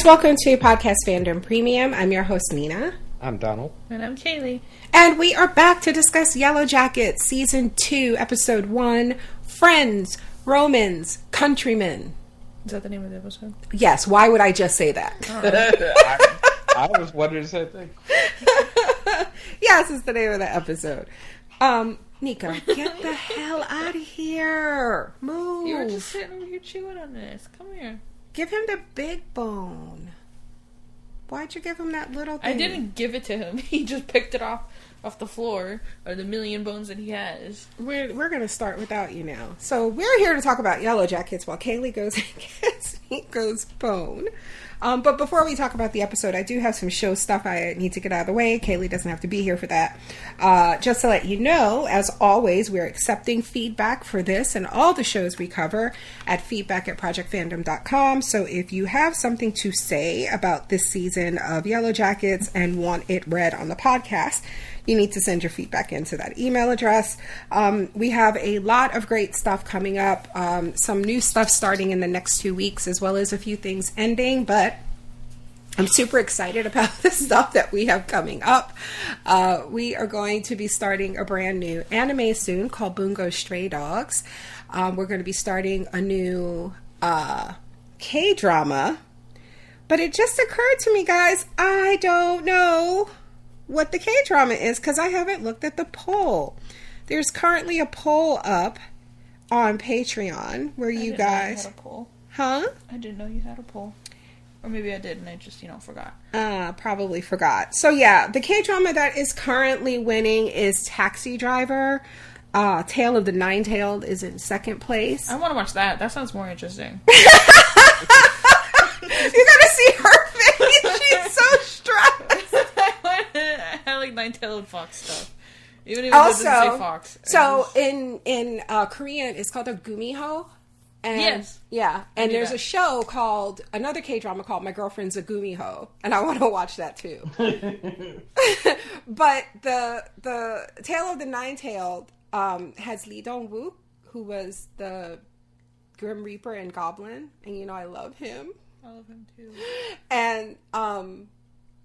Welcome to Podcast Fandom Premium. I'm your host, Nina. I'm Donald. And I'm Kaylee. And we are back to discuss Yellowjackets, Season 2, Episode 1, Friends, Romans, Countrymen. Is that the name of the episode? Yes. Why would I just say that? I was wondering the same thing. Yes, it's the name of the episode. Nico, get the hell out of here. Move. You were just sitting over here chewing on this. Come here. Give him the big bone. Why'd you give him that little thing? I didn't give it to him. He just picked it off the floor, or the million bones that he has. We're going to start without you now. So we're here to talk about Yellowjackets while Kaylee goes and gets Nico's bone. But before we talk about the episode, I do have some show stuff I need to get out of the way. Kaylee doesn't have to be here for that. Just to let you know, as always, we're accepting feedback for this and all the shows we cover at feedback@projectfandom.com. So if you have something to say about this season of Yellowjackets and want it read on the podcast, you need to send your feedback into that email address. We have a lot of great stuff coming up. Some new stuff starting in the next 2 weeks, as well as a few things ending. But I'm super excited about the stuff that we have coming up. We are going to be starting a brand new anime soon called Bungo Stray Dogs. We're going to be starting a new K-drama. But it just occurred to me, guys, I don't know what the K-drama is because I haven't looked at the poll. There's currently a poll up on Patreon where you guys... I had a poll. Huh? I didn't know you had a poll. Or maybe I did and I just, forgot. Probably forgot. So yeah, the K-drama that is currently winning is Taxi Driver. Tale of the Nine-Tailed is in second place. I want to watch that. That sounds more interesting. You gotta see her face. She's so stressed. I like Nine-Tailed Fox stuff. Even if it also, doesn't say Fox. So in Korean, it's called a gumiho. And, yes. Yeah. And there's that. a show called, another K-drama called My Girlfriend's a Gumiho. And I want to watch that too. But the Tale of the Nine-Tailed has Lee Dong-wook, who was the Grim Reaper and Goblin. And I love him. I love him too. And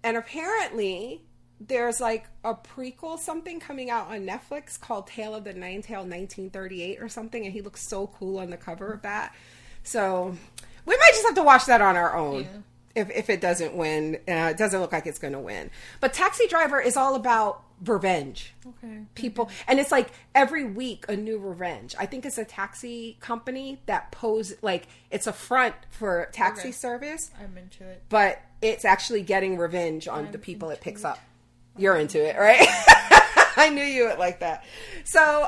apparently there's like a prequel something coming out on Netflix called Tale of the Nine-Tailed 1938 or something, and he looks so cool on the cover of that. So we might just have to watch that on our own. Yeah. If it doesn't win. It doesn't look like it's going to win. But Taxi Driver is all about revenge. Okay. People. And it's like every week a new revenge. I think it's a taxi company that it's a front for taxi service. I'm into it. But it's actually getting revenge on the people it picks up. You're into it, right? I knew you would like that. So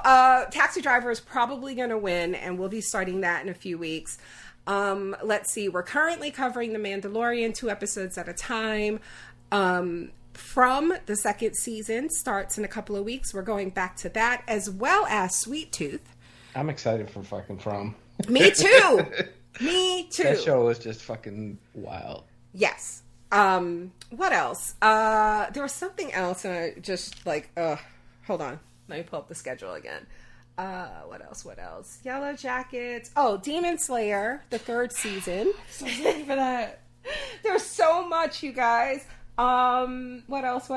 Taxi Driver is probably going to win, and we'll be starting that in a few weeks. Let's see. We're currently covering The Mandalorian 2 episodes at a time. From the second season starts in a couple of weeks. We're going back to that, as well as Sweet Tooth. I'm excited for fucking From. Me too. Me too. That show was just fucking wild. Yes. What else? There was something else, and I just hold on. Let me pull up the schedule again. What else? Yellowjackets. Oh, Demon Slayer, the 3rd season. So ready for that. There's so much, you guys. What else?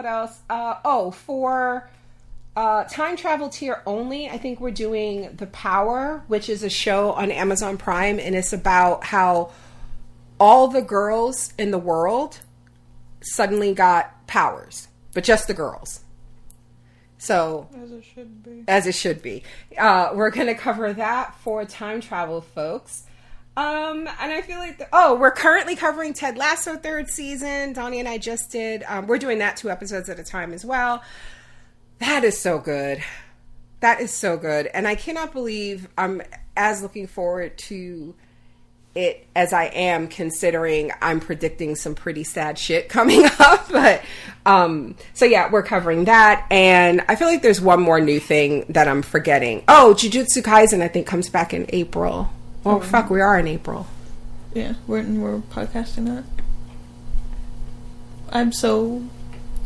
For time travel tier only, I think we're doing The Power, which is a show on Amazon Prime, and it's about how all the girls in the world suddenly got powers, but just the girls. So, as it should be. We're going to cover that for time travel folks. And I feel like, we're currently covering Ted Lasso 3rd season. Donnie and I just did. We're doing that 2 episodes at a time as well. That is so good. And I cannot believe I'm as looking forward to it as I am, considering I'm predicting some pretty sad shit coming up. But so yeah, we're covering that, and I feel like there's one more new thing that I'm forgetting. Oh, Jujutsu Kaisen I think comes back in April. Oh fuck, we are in April. Yeah, we're podcasting that. I'm so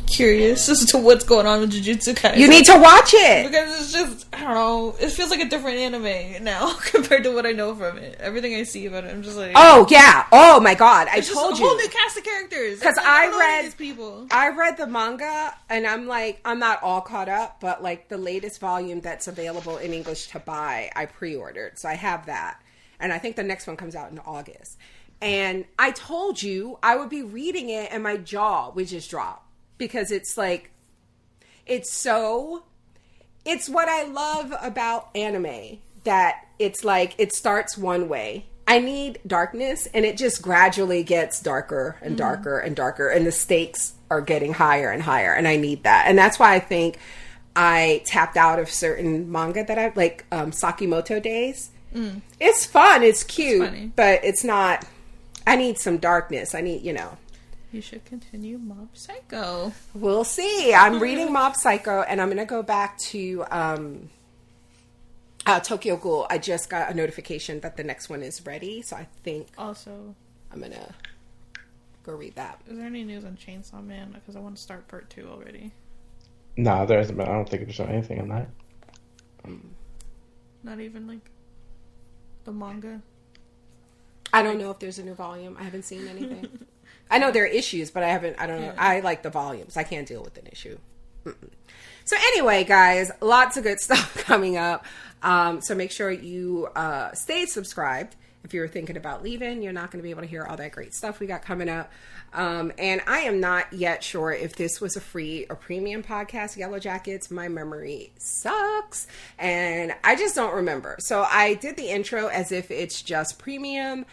curious as to what's going on with Jujutsu Kaisen. You need to watch it because it's just, I don't know, it feels like a different anime now compared to what I know from it. Everything I see about it, I'm just like, oh yeah, oh my god, I it's told just a you, whole new cast of characters. Because like, I read the manga, and I'm like, I'm not all caught up, but like the latest volume that's available in English to buy, I pre-ordered, so I have that, and I think the next one comes out in August. And I told you I would be reading it, and my jaw would just drop. Because it's like, it's what I love about anime, that it's like, it starts one way. I need darkness, and it just gradually gets darker and darker and darker, and the stakes are getting higher and higher, and I need that. And that's why I think I tapped out of certain manga that I like, Sakimoto Days. It's fun, it's cute, but it's not, I need some darkness. I need, You should continue Mob Psycho. We'll see. I'm reading Mob Psycho, and I'm going to go back to Tokyo Ghoul. I just got a notification that the next one is ready, so I think also I'm going to go read that. Is there any news on Chainsaw Man? Because I want to start part 2 already. No, there hasn't been. I don't think there's anything on that. Not even, like, the manga? I don't know if there's a new volume. I haven't seen anything. I know there are issues, but I don't know. Yeah. I like the volumes. I can't deal with an issue. So anyway, guys, lots of good stuff coming up. So make sure you stay subscribed. If you're thinking about leaving, you're not going to be able to hear all that great stuff we got coming up. And I am not yet sure if this was a free or premium podcast, Yellowjackets. My memory sucks, and I just don't remember. So I did the intro as if it's just premium.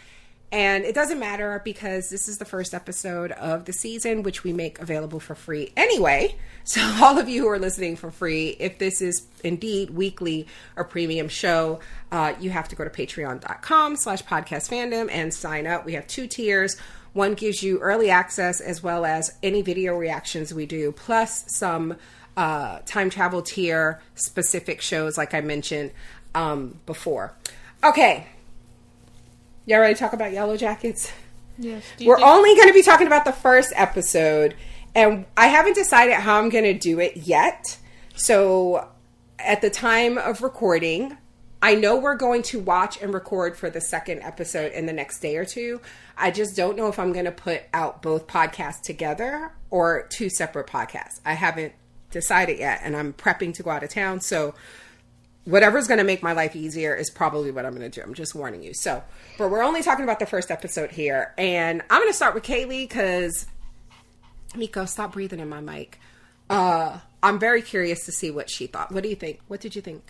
And it doesn't matter because this is the first episode of the season, which we make available for free anyway. So all of you who are listening for free, if this is indeed weekly or premium show, you have to go to patreon.com/podcastfandom and sign up. We have 2 tiers. One gives you early access as well as any video reactions we do, plus some time travel tier specific shows like I mentioned before. Okay. Y'all ready to talk about Yellowjackets? Yes. We're only going to be talking about the first episode, and I haven't decided how I'm going to do it yet. So at the time of recording, I know we're going to watch and record for the second episode in the next day or 2. I just don't know if I'm going to put out both podcasts together or 2 separate podcasts. I haven't decided yet, and I'm prepping to go out of town, so whatever's going to make my life easier is probably what I'm going to do. I'm just warning you. So, but we're only talking about the first episode here. And I'm going to start with Kaylee because, Miko, stop breathing in my mic. I'm very curious to see what she thought. What do you think? What did you think?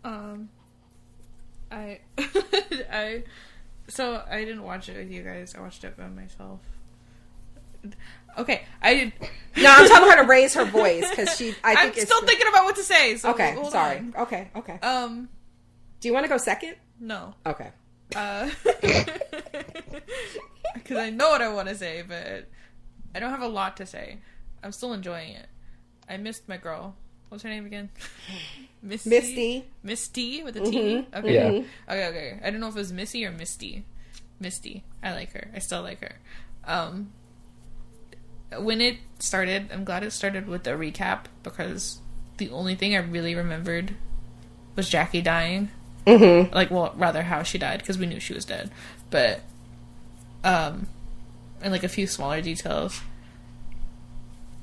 So I didn't watch it with you guys. I watched it by myself. Okay, I did. No, I'm telling her to raise her voice because I'm still thinking about what to say. So okay, sorry. On. Okay. Do you want to go second? No. Okay. Because I know what I want to say, but I don't have a lot to say. I'm still enjoying it. I missed my girl. What's her name again? Misty. Misty with a T? Mm-hmm. Okay. Yeah. Okay. I don't know if it was Missy or Misty. Misty. I like her. I still like her. When it started, I'm glad it started with a recap because the only thing I really remembered was Jackie dying. Mm-hmm. Like, well, rather how she died because we knew she was dead. But, and like a few smaller details.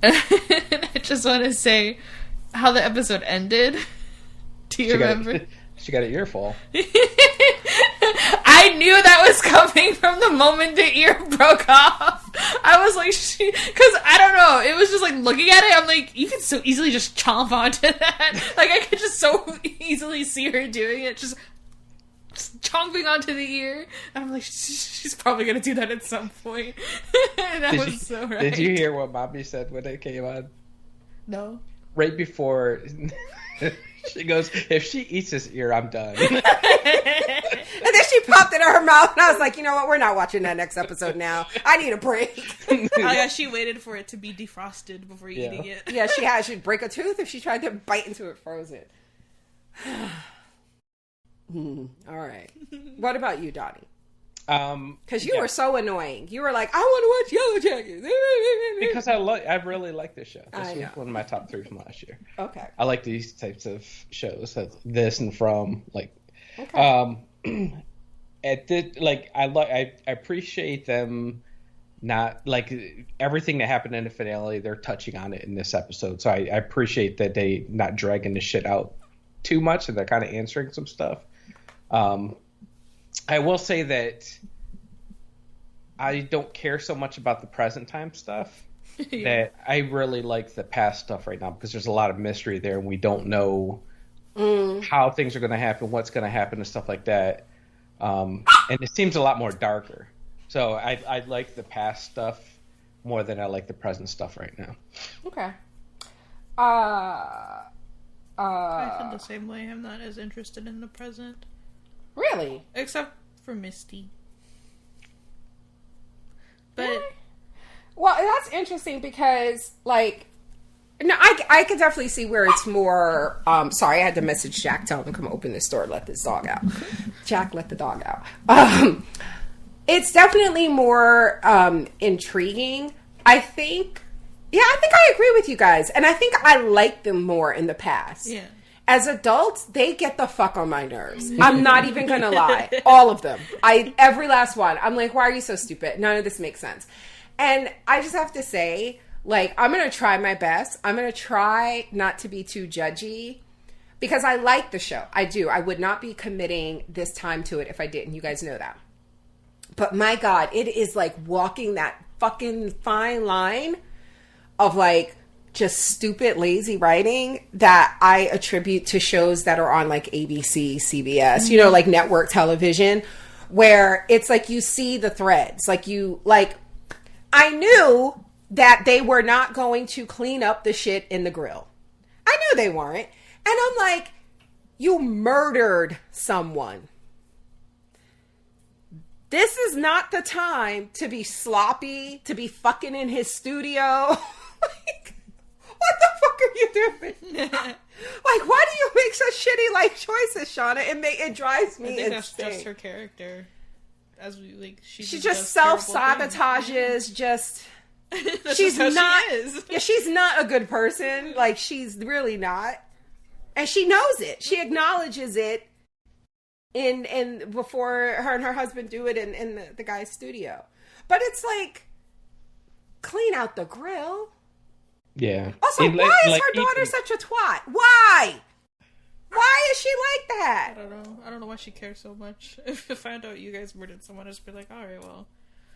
I just want to say how the episode ended. Do you remember? She got an earful. I knew that was coming from the moment the ear broke off. I was like, because I don't know. It was just like looking at it. I'm like, you can so easily just chomp onto that. Like I could just so easily see her doing it, just chomping onto the ear. And I'm like, she's probably gonna do that at some point. And that was so right. Did you hear what Mommy said when it came on? No. Right before. She goes, if she eats this ear, I'm done. And then she popped it in her mouth, and I was like, you know what? We're not watching that next episode now. I need a break. Oh yeah, she waited for it to be defrosted before eating it. Yeah, she'd break a tooth if she tried to bite into it frozen. All right. What about you, Donnie? Because you were so annoying. You were like, I want to watch Yellowjackets. Because I really like this show. This was one of my top 3 from last year. Okay. I like these types of shows, this and From. Like, okay. I appreciate them. Not like everything that happened in the finale, they're touching on it in this episode. So I appreciate that they not dragging the shit out too much, and they're kind of answering some stuff. I will say that I don't care so much about the present time stuff. That I really like the past stuff right now, because there's a lot of mystery there, and we don't know how things are going to happen, what's going to happen, and stuff like that. And it seems a lot more darker. So I like the past stuff more than I like the present stuff right now. Okay. I feel the same way. I'm not as interested in the present. Really? Except for Misty. But... Really? Well, that's interesting because, like... No, I could definitely see where it's more... sorry, I had to message Jack, tell him to come open this door, let this dog out. Jack, let the dog out. It's definitely more intriguing. I think I agree with you guys. And I think I like them more in the past. Yeah. As adults, they get the fuck on my nerves. I'm not even going to lie. All of them. Every last one. I'm like, why are you so stupid? None of this makes sense. And I just have to say, like, I'm going to try my best. I'm going to try not to be too judgy. Because I like the show. I do. I would not be committing this time to it if I didn't. You guys know that. But my God, it is like walking that fucking fine line of like just stupid, lazy writing that I attribute to shows that are on like ABC, CBS, you know, like network television, where it's like you see the threads. I knew that they were not going to clean up the shit in the grill. I knew they weren't. And I'm like, you murdered someone. This is not the time to be sloppy, to be fucking in his studio. Like, what the fuck are you doing? Like, why do you make such shitty life choices, Shauna? It drives me insane. That's just her character. She just self-sabotages, she's not, she is. Yeah, she's not a good person. Like, she's really not. And she knows it. She acknowledges it. In before her and her husband do it in the guy's studio. But it's like, clean out the grill. Yeah. Also, why is her daughter such a twat? Why? Why is she like that? I don't know why she cares so much. If I found out you guys murdered someone, I'd just be like, alright, well.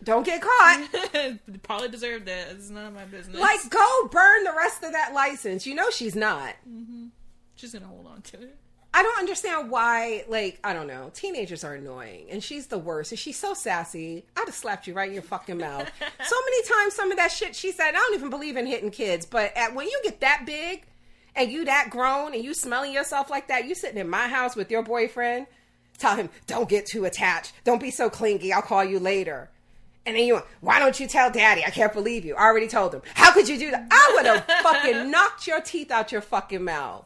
Don't get caught. Probably deserved that. It's none of my business. Like, go burn the rest of that license. You know she's not. Mm-hmm. She's gonna hold on to it. I don't understand why, like, I don't know. Teenagers are annoying. And she's the worst. And she's so sassy. I'd have slapped you right in your fucking mouth. So many times, some of that shit she said, I don't even believe in hitting kids. But when you get that big and you that grown and you smelling yourself like that, you sitting in my house with your boyfriend, tell him, don't get too attached. Don't be so clingy. I'll call you later. And then why don't you tell daddy? I can't believe you. I already told him. How could you do that? I would have fucking knocked your teeth out your fucking mouth.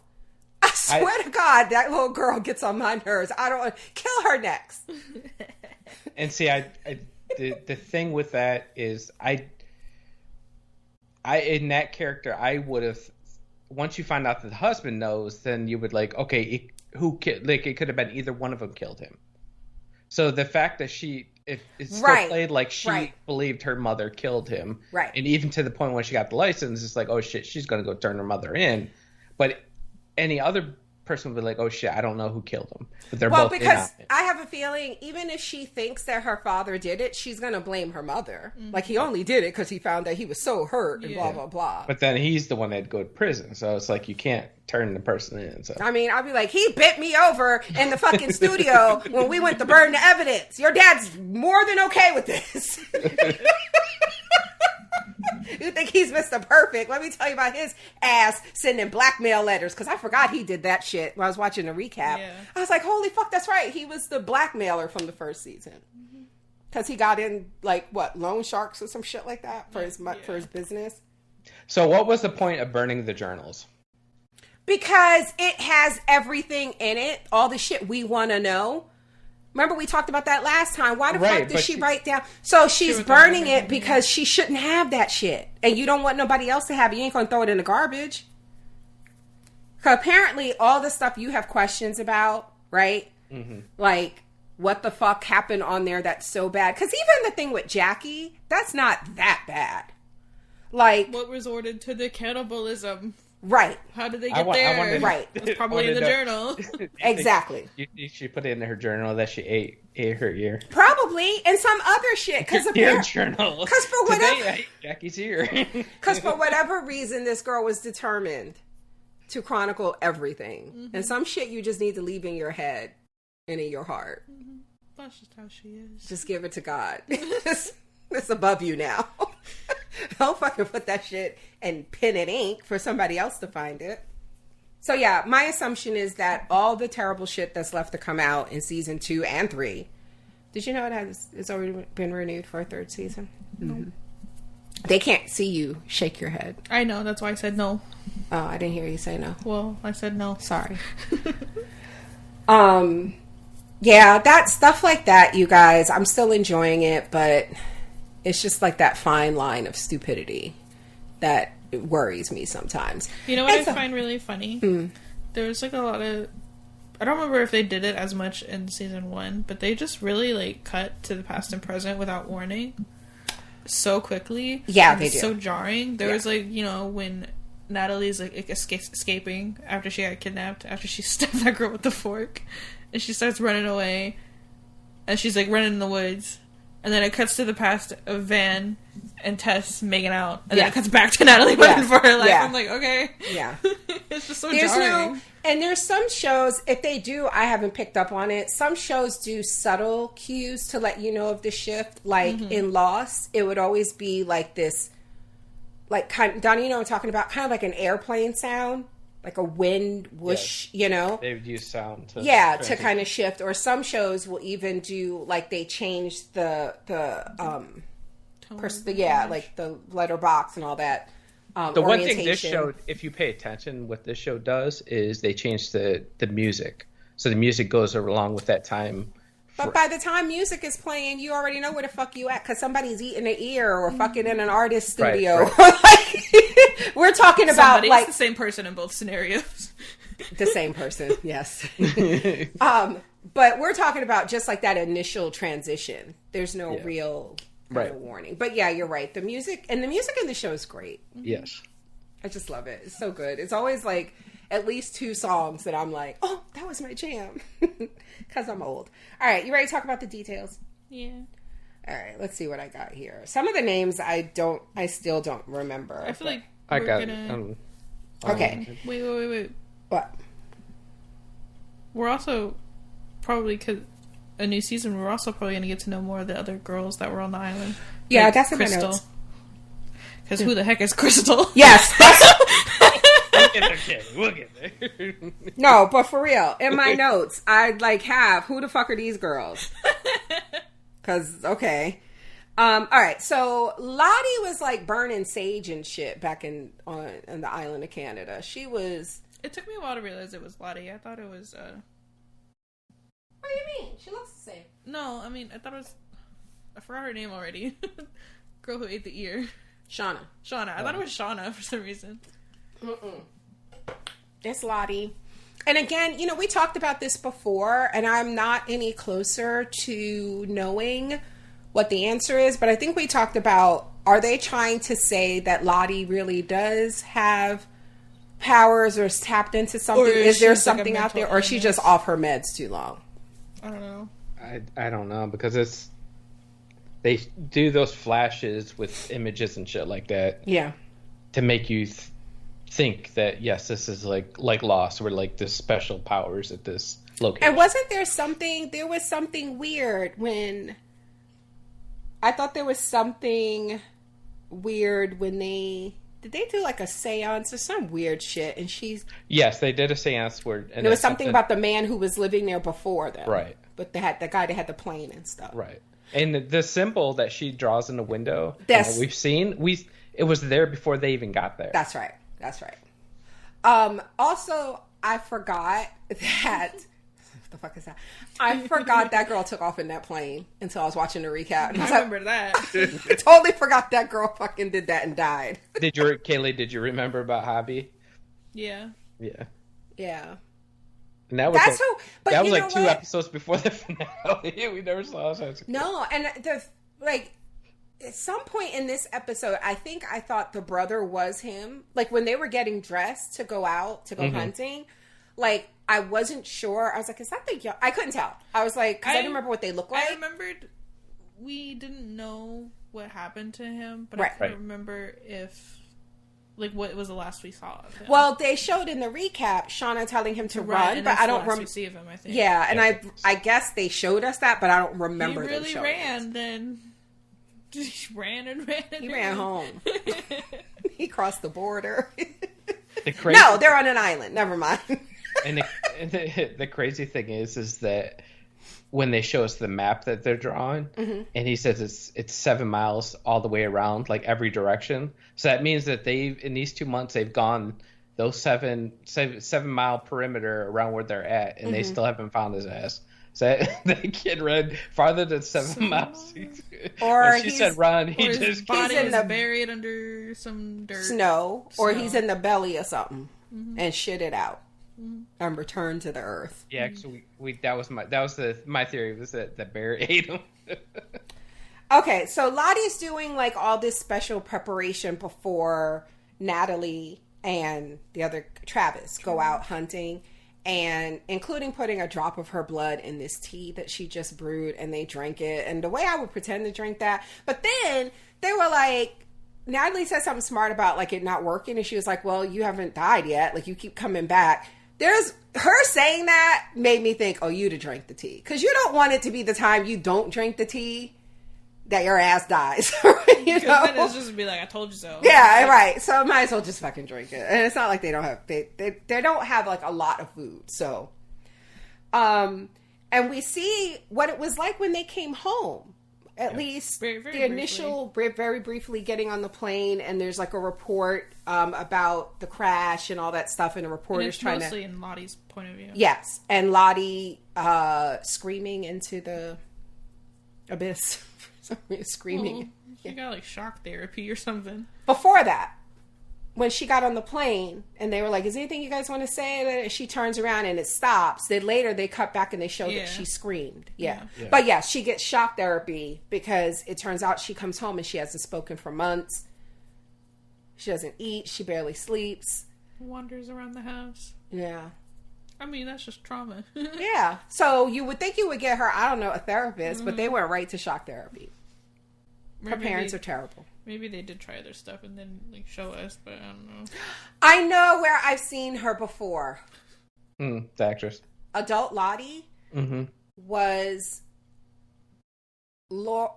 I swear to God, that little girl gets on my nerves. I don't kill her next. And see, the thing with that is, I in that character, I would have, once you find out that the husband knows, then you would like, okay, it could have been either one of them killed him. So the fact that it's still played like she believed her mother killed him, right? And even to the point when she got the license, it's like, oh shit, she's gonna go turn her mother in, but any other person would be like, oh shit, I don't know who killed him. But they're both because I have a feeling even if she thinks that her father did it, she's going to blame her mother. Mm-hmm. Like, he only did it because he found that he was so hurt and blah, blah, blah. But then he's the one that'd go to prison. So it's like, you can't turn the person in. So I mean, I'll be like, he bit me over in the fucking studio when we went to burn the evidence. Your dad's more than okay with this. You think he's Mr. Perfect? Let me tell you about his ass sending blackmail letters, because I forgot he did that shit when I was watching the recap. Yeah. I was like, holy fuck, that's right. He was the blackmailer from the first season. Because he got in, like, what, loan sharks or some shit like that for his business. So what was the point of burning the journals? Because it has everything in it, all the shit we want to know. Remember we talked about that last time. Why the fuck did she write down? So she's burning it because she shouldn't have that shit. And you don't want nobody else to have it. You ain't going to throw it in the garbage. Apparently, all the stuff you have questions about, right? Mm-hmm. Like, what the fuck happened on there that's so bad? Because even the thing with Jackie, that's not that bad. Like, what resorted to the cannibalism? Right. How did they get there? Right. It's probably in the journal. Exactly. She put it in her journal that she ate her ear. Probably. And some other shit. Because your journal. Because for whatever... Today I ate Jackie's ear. Because for whatever reason, this girl was determined to chronicle everything. Mm-hmm. And some shit you just need to leave in your head and in your heart. Mm-hmm. That's just how she is. Just give it to God. It's above you now. Don't fucking put that shit and pen and ink for somebody else to find it. So yeah, my assumption is that all the terrible shit that's left to come out in season 2 and 3. Did you know it's already been renewed for a 3rd season? No. Mm-hmm. They can't see you shake your head. I know, that's why I said no. Oh, I didn't hear you say no. Well, I said no. Sorry. Yeah, that stuff like that, you guys, I'm still enjoying it, but it's just like that fine line of stupidity that worries me sometimes. You know what I find really funny? There's like a lot of... I don't remember if they did it as much in season 1, but they just really like cut to the past and present without warning so quickly. Yeah, they do. So jarring. There was like, you know, when Natalie's like escaping after she got kidnapped, after she stabbed that girl with the fork, and she starts running away, and she's like running in the woods. And then it cuts to the past of Van and Tess making out. And then it cuts back to Natalie running for her life. Yeah. I'm like, okay. Yeah. It's just so jarring. And there's some shows, if they do, I haven't picked up on it. Some shows do subtle cues to let you know of the shift. Like in Lost, it would always be like this, like, Donnie, you know what I'm talking about? Kind of like an airplane sound. Like a wind whoosh, you know? They would use sound to... Yeah, to kind of shift. Or some shows will even do, like, they change the like the letterbox and all that. The one thing this show, if you pay attention, what this show does is they change the music. So the music goes along with that time. But by the time music is playing, you already know where the fuck you at, because somebody's eating an ear or fucking in an artist studio. Right. Like, we're talking about like the same person in both scenarios. The same person, yes. But we're talking about just like that initial transition. There's no real warning. But yeah, you're right. The music in the show is great. Yes. I just love it. It's so good. It's always like at least 2 songs that I'm like, oh, that was my jam. Because I'm old. All right, you ready to talk about the details? Yeah. All right, let's see what I got here. Some of the names I still don't remember. I feel like I got gonna... Okay. Wait. What? We're also probably, because a new season, we're also probably going to get to know more of the other girls that were on the island. Yeah, like that's in Crystal. my notes. Because who the heck is Crystal? Yes. We'll get there. No, but for real, in my notes, I'd like have, who the fuck are these girls? Because, okay. All right, so Lottie was like burning sage and shit back in the island of Canada. She was... It took me a while to realize it was Lottie. I thought it was... What do you mean? She looks the same. No, I mean, I thought it was... I forgot her name already. Girl who ate the ear. Shauna. I thought it was Shauna for some reason. It's Lottie. And again, you know, we talked about this before, and I'm not any closer to knowing what the answer is, but I think we talked about, are they trying to say that Lottie really does have powers or is tapped into something? Is there something out there, or is she just off her meds too long? I don't know. I don't know, because they do those flashes with images and shit like that. Yeah. To make you think that, yes, this is like Lost, where like this special powers at this location. And there was something weird when I thought there was something weird when did they do like a seance or some weird shit? And yes, they did a seance where and there was something about the man who was living there before them, right? But they had the guy that had the plane and stuff, right? And the symbol that she draws in the window, we've seen, it was there before they even got there. That's right. Also, I forgot that. What the fuck is that? I forgot that girl took off in that plane until I was watching the recap. I remember that. I totally forgot that girl fucking did that and died. Kaylee, did you remember about Hobby? Yeah. Yeah. And that was that was like 2 what? episodes before the finale. We never saw it. No, and at some point in this episode, I thought the brother was him. Like when they were getting dressed to go out to go hunting, like I wasn't sure. I was like, "Is that the young?" I couldn't tell. I was like, because I didn't remember what they looked like. I remembered we didn't know what happened to him, but right. I can't remember if. Like, what was the last we saw of him? Well, they showed in the recap Shauna telling him to run, but I don't remember. We see of him, I think. Yeah, and I guess they showed us that, but I don't remember. He really ran. Us. Then he ran and ran. And he ran home. He crossed the border. No, they're on an island. Never mind. and the crazy thing is that when they show us the map that they're drawing, and he says it's 7 miles all the way around, like every direction. So that means that in these 2 months they've gone those 7 mile perimeter around where they're at, and they still haven't found his ass. So the kid ran farther than 7 miles. Or when she said run, his body is buried under some dirt, snow, or he's in the belly of something and shit it out. And return to the earth. Yeah, actually, that was my theory was that the bear ate him. Okay, so Lottie's doing like all this special preparation before Natalie and the other Travis go out hunting, and including putting a drop of her blood in this tea that she just brewed, and they drank it. And the way I would pretend to drink that, but then they were like, Natalie said something smart about like it not working, and she was like, "Well, you haven't died yet. Like you keep coming back." There's her saying that made me think, oh, you'd have drank the tea. Because you don't want it to be the time you don't drink the tea that your ass dies. You know? Then it's just be like, I told you so. Yeah, right. So I might as well just fucking drink it. And it's not like they don't have like a lot of food. So, and we see what it was like when they came home. At least very, very the initial, very briefly getting on the plane, and there's like a report about the crash and all that stuff, and a reporter's trying to... mostly in Lottie's point of view. Yes, and Lottie screaming into the abyss. Screaming. She got like shock therapy or something. Before that, when she got on the plane, and they were like, is there anything you guys want to say? And she turns around and it stops. Then later they cut back and they show that she screamed. Yeah. But yeah, she gets shock therapy because it turns out she comes home and she hasn't spoken for months. She doesn't eat. She barely sleeps. Wanders around the house. Yeah. I mean, that's just trauma. Yeah. So you would think you would get her, I don't know, a therapist, but they went right to shock therapy. Her parents are terrible. Maybe they did try their stuff and then like show us, but I don't know. I know where I've seen her before. The actress. Adult Lottie was Leia,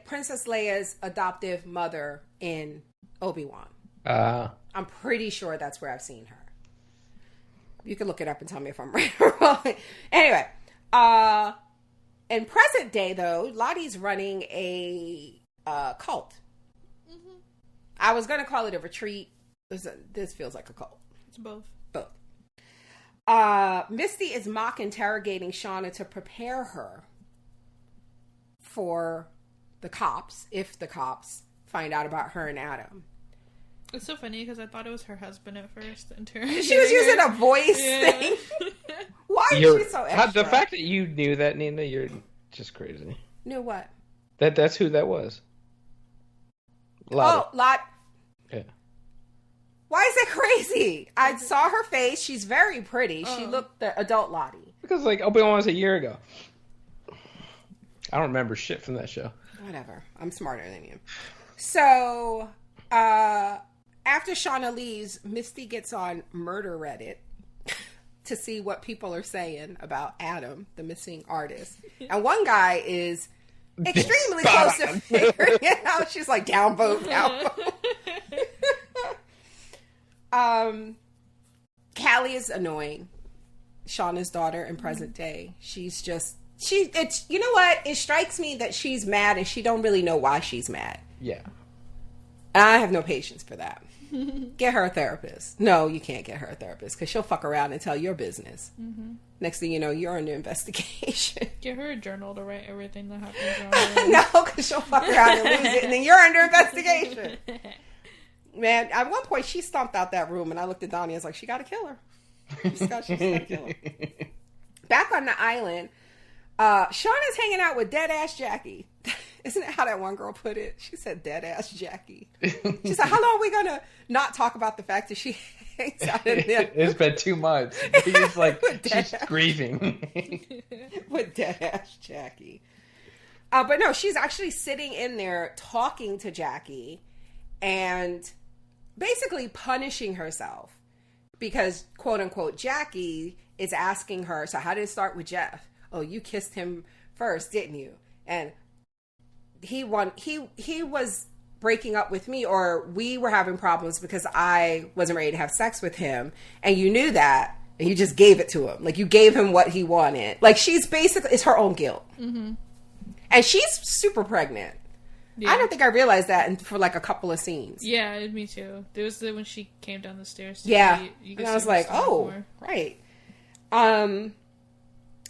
Princess Leia's adoptive mother in Obi-Wan. I'm pretty sure that's where I've seen her. You can look it up and tell me if I'm right or wrong. Anyway, in present day, though, Lottie's running a cult. I was going to call it a retreat. This feels like a cult. It's both. Both. Misty is mock interrogating Shauna to prepare her for the cops, if the cops find out about her and Adam. It's so funny because I thought it was her husband at first. She was using a voice thing. Why is she so extra? The fact that you knew that, Nina, you're just crazy. Knew what? That's who that was. Lot. Yeah. Why is that crazy? I saw her face. She's very pretty. She looked the adult Lottie. Because like Obi-Wan was a year ago. I don't remember shit from that show. Whatever. I'm smarter than you. So, after Shauna leaves, Misty gets on Murder Reddit to see what people are saying about Adam, the missing artist. And one guy is extremely close to figuring it out. She's like, down vote. Callie is annoying. Shauna's daughter in present day. She's just, it's, you know what? It strikes me that she's mad and she don't really know why she's mad. Yeah. And I have no patience for that. Get her a therapist. No, you can't get her a therapist because she'll fuck around and tell your business. Mm-hmm. Next thing you know, you're under investigation. Get her a journal to write everything that happens. No, because she'll fuck around and lose it, and then you're under investigation. Man, at one point, she stomped out that room, and I looked at Donnie. I was like, she got to kill her. She's got to kill her. Back on the island, Shauna's hanging out with dead-ass Jackie. Isn't that how that one girl put it? She said, dead-ass Jackie. She said, how long are we going to not talk about the fact that she hangs out in there? It's been 2 months. He's like, she's grieving. With dead-ass Jackie. But no, she's actually sitting in there talking to Jackie and basically punishing herself because, quote-unquote, Jackie is asking her, so how did it start with Jeff? Oh, you kissed him first, didn't you? And he was breaking up with me, or we were having problems because I wasn't ready to have sex with him, and you knew that, and you just gave it to him. Like, you gave him what he wanted. Like, she's basically, it's her own guilt. Mm-hmm. And she's super pregnant. Yeah. I don't think I realized that for like a couple of scenes. Yeah, me too. There was when she came down the stairs. Yeah, and I was like, oh, more. Right. Van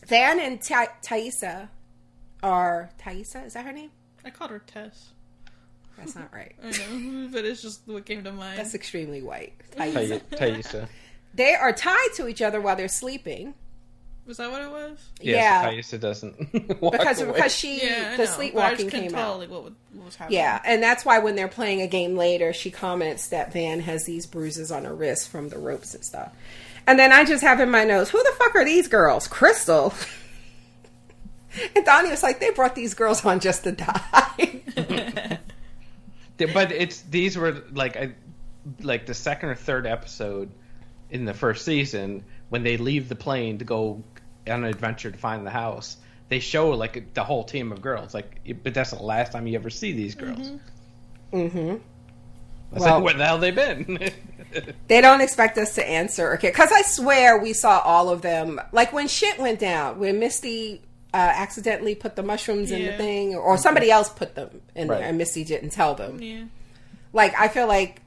and Thaisa are... Thaisa? Is that her name? I called her Tess. That's not right. I know, but it's just what came to mind. That's extremely white. Thaisa. They are tied to each other while they're sleeping. Was that what it was? Yes, yeah. Thaisa doesn't walk because away. The sleepwalking came out. Like what was happening. Yeah, and that's why when they're playing a game later, she comments that Van has these bruises on her wrist from the ropes and stuff. And then I just have in my notes, who the fuck are these girls? Crystal. And Donnie was like, they brought these girls on just to die. But these were like the second or third episode in the first season when they leave the plane to go on an adventure to find the house. They show like the whole team of girls. But that's the last time you ever see these girls. Mm-hmm. Well, like, where the hell they been? They don't expect us to answer. Okay, because I swear we saw all of them. Like when shit went down, when Misty accidentally put the mushrooms in the thing, or somebody else put them in there, and Misty didn't tell them. Yeah. Like I feel like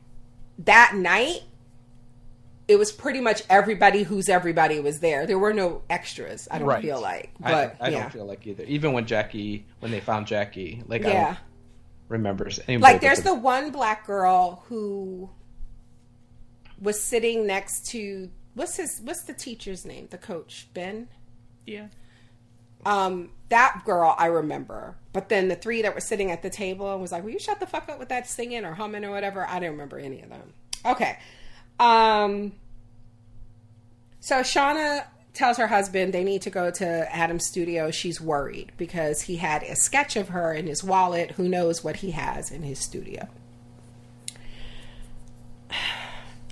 that night, it was pretty much everybody who's everybody was there. There were no extras. I don't feel like, but I don't feel like either. Even when they found Jackie, I don't remember anybody. Like there's the one black girl who was sitting next to what's the teacher's name? The coach, Ben? Yeah. That girl I remember. But then the three that were sitting at the table and was like, will you shut the fuck up with that singing or humming or whatever? I didn't remember any of them. Okay. So Shauna tells her husband they need to go to Adam's studio. She's worried because he had a sketch of her in his wallet. Who knows what he has in his studio?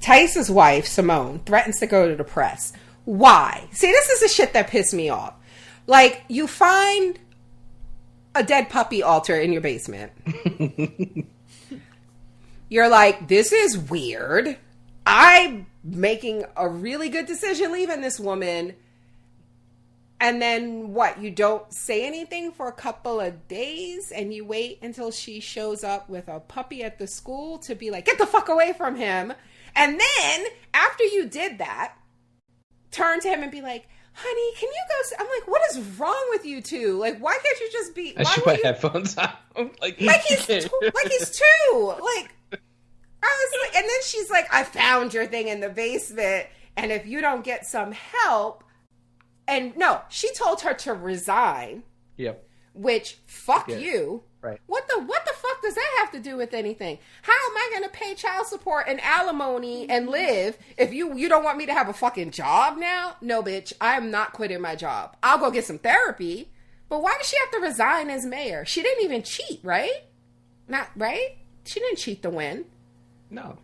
Thaisa's wife, Simone, threatens to go to the press. Why? See, this is the shit that pissed me off. Like, you find a dead puppy altar in your basement. You're like, this is weird. I'm making a really good decision leaving this woman. And then what? You don't say anything for a couple of days and you wait until she shows up with a puppy at the school to be like, get the fuck away from him. And then after you did that, turn to him and be like, honey, can you go? I'm like, what is wrong with you two? Like, why can't you just be? I should put headphones on. like he's two. Like, I was like, and then she's like, I found your thing in the basement, and if you don't get some help, and no, she told her to resign. Yep. Which fuck you. Right. What the fuck does that have to do with anything? How am I going to pay child support and alimony and live if you don't want me to have a fucking job now? No, bitch, I am not quitting my job. I'll go get some therapy. But why does she have to resign as mayor? She didn't even cheat, right? Not right? She didn't cheat to win. No.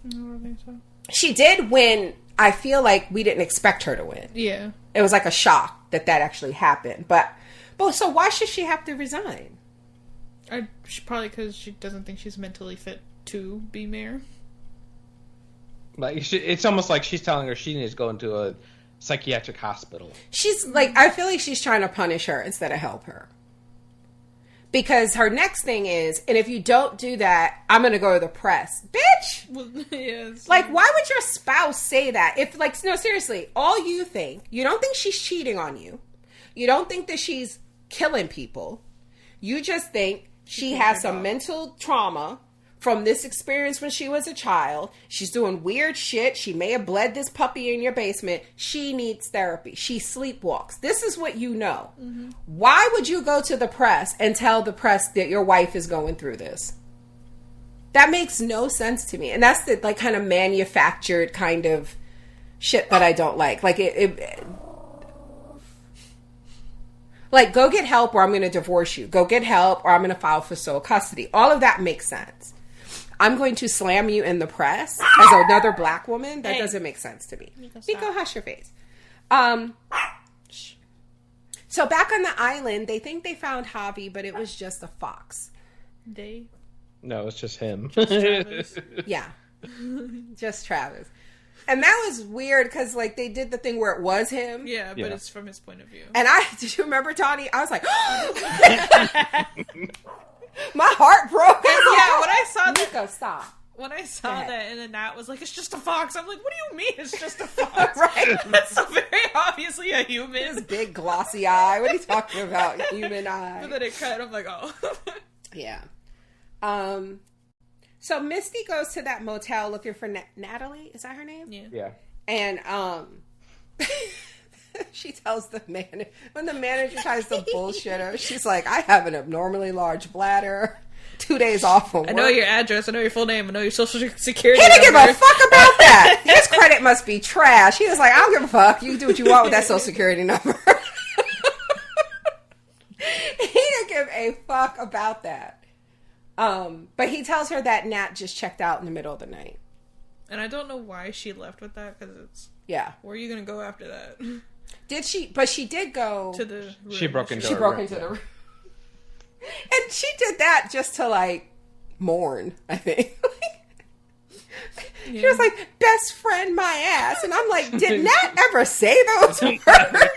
I don't think so. She did win. I feel like we didn't expect her to win. Yeah. It was like a shock that actually happened. But so why should she have to resign? Probably because she doesn't think she's mentally fit to be mayor. Like it's almost like she's telling her she needs to go into a psychiatric hospital. She's like, I feel like she's trying to punish her instead of help her. Because her next thing is, and if you don't do that, I'm going to go to the press. Bitch! Well, yes. Like, why would your spouse say that? If, like, no, seriously, all you don't think she's cheating on you. You don't think that she's killing people. You just think she has some mental trauma from this experience when she was a child. She's doing weird shit. She may have bled this puppy in your basement. She needs therapy. She sleepwalks. This is what you know. Mm-hmm. Why would you go to the press and tell the press that your wife is going through this? That makes no sense to me. And that's the like kind of manufactured kind of shit that I don't like. Like like go get help or I'm going to divorce you. Go get help or I'm going to file for sole custody. All of that makes sense. I'm going to slam you in the press as another black woman. That doesn't make sense to me. Nico, hush your face. So back on the island, they think they found Javi, but it was just a fox. No, it's just him. Travis. Yeah. Just Travis. And that was weird because, like, they did the thing where it was him. Yeah, but it's from his point of view. And did you remember, Tawny? I was like, my heart broke. Yeah, when I saw that. Nico, stop. When I saw that and then Nat was like, it's just a fox. I'm like, what do you mean it's just a fox? Right. That's so very obviously a human. His big glossy eye. What are you talking about? Human eye. But then it cut. I'm like, oh. Yeah. So Misty goes to that motel looking for Natalie. Is that her name? Yeah. And she tells the man when the manager tries to bullshit her, she's like, I have an abnormally large bladder. 2 days off from work. I know your address. I know your full name. I know your social security He didn't number. give a fuck about that. His credit must be trash. He was like, I don't give a fuck. You can do what you want with that social security number. He didn't give a fuck about that. But he tells her that Nat just checked out in the middle of the night. And I don't know why she left with that, because it's... Yeah. Where are you going to go after that? Did she... But she did go... To the room. She broke into the room. And she did that just to, like, mourn, I think. She was like, best friend my ass. And I'm like, did Nat ever say those words?